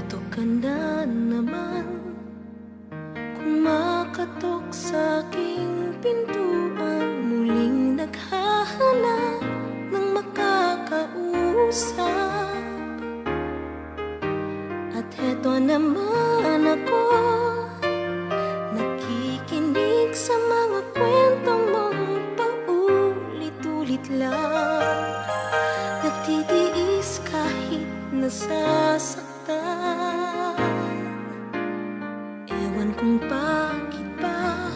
Eto ka na naman, kumakatok sa aking pintuan, muling naghahanap ng makakausap. At eto naman ako, nakikinig sa mga kwentong mong paulit-ulit lang, nagtitiis kahit nasasaktan. Ewan kung bakit ba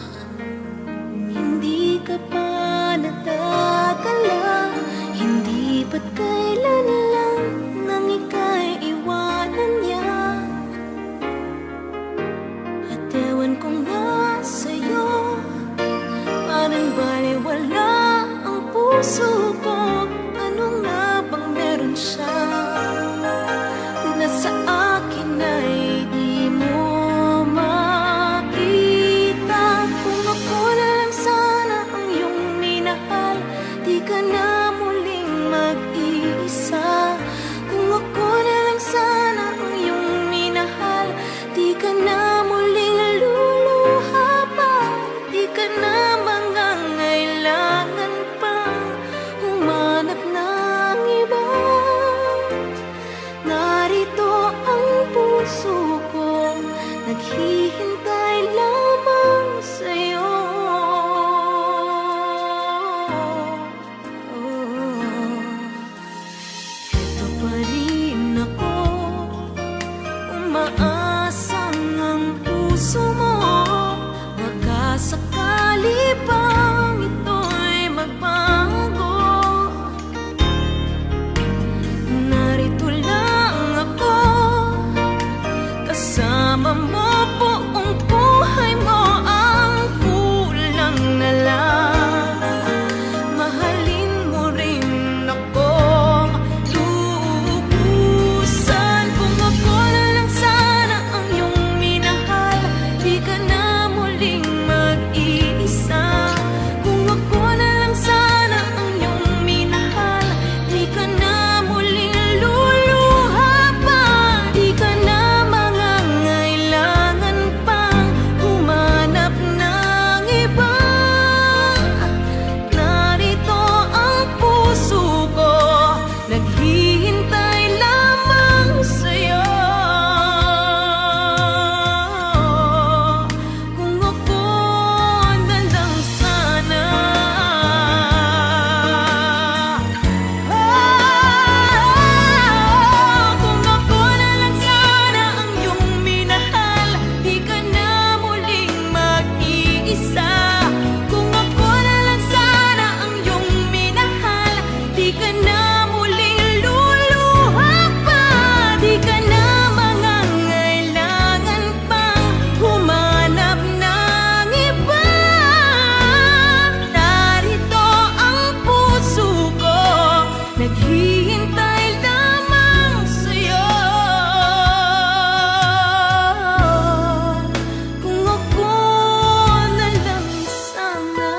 hindi ka pa nadadala, hindi ba't kailan lang nang ika'y iwanan niya. At ewan kung nasa'yo, parang baliwala ang puso ko. Ano nga bang meron siya na sa akin ay di mo makita? Kung ako na lang sana ang iyong minahal, di ka na muling mag-iisa. Kung ako na lang sana ang iyong minahal, di ka na muling luluha pa, di ka na mangangailangan pang humanap ng iba. Narito ang puso ko, naghihintay lamang sa'yo. Ito pa rin ako, umaasang ang puso mo, makasakali bang ito'y magbago. Narito lang ako, kasama mo buong buhay mo. Ang kulang na lang, mahalin mo rin akong lubusan. Kung ako na lang sana ang iyong minahal, di ka na muling mag-iisa. Kung ako na lang sana ang iyong minahal, di ka na muling luluha pa, di ka na mangangailangan pang humanap ng iba. Narito ang puso ko, naghihintay lamang sa'yo. Kung ako na lang sana, kung ako na lang sana ang iyong minahal, di ka na muling mag-iisa. Kung ako na lang sana ang iyong minahal, di ka na muling luluha pa, di ka na mangangailangan pang humanap ng iba. Narito ang puso ko, naghihintay lamang sa'yo. Kung ako na lang sana.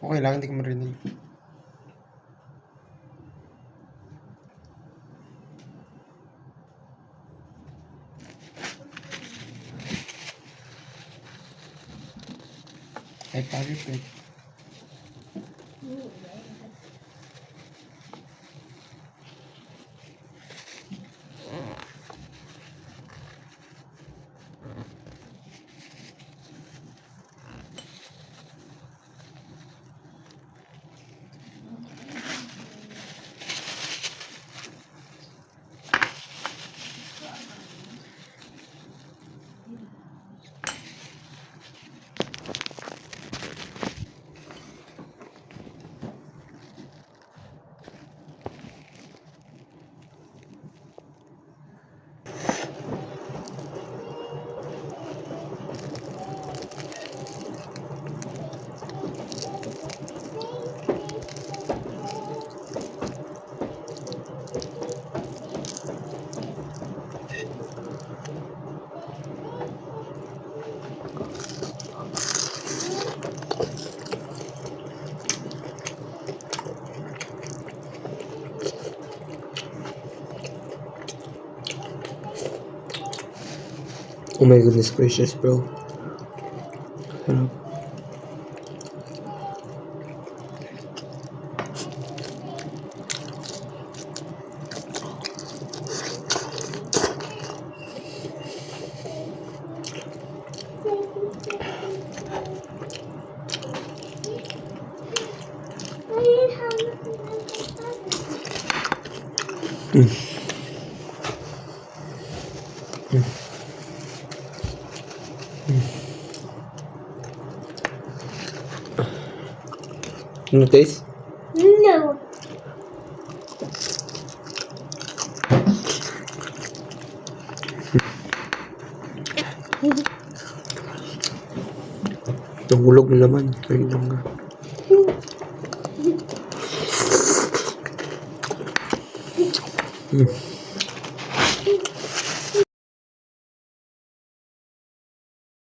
Okay lang, hindi ko marinig. Ay, perfect. Oh my goodness gracious, bro. Sarap. Ano taste? No. Nahulog na naman. Ayun lang nga.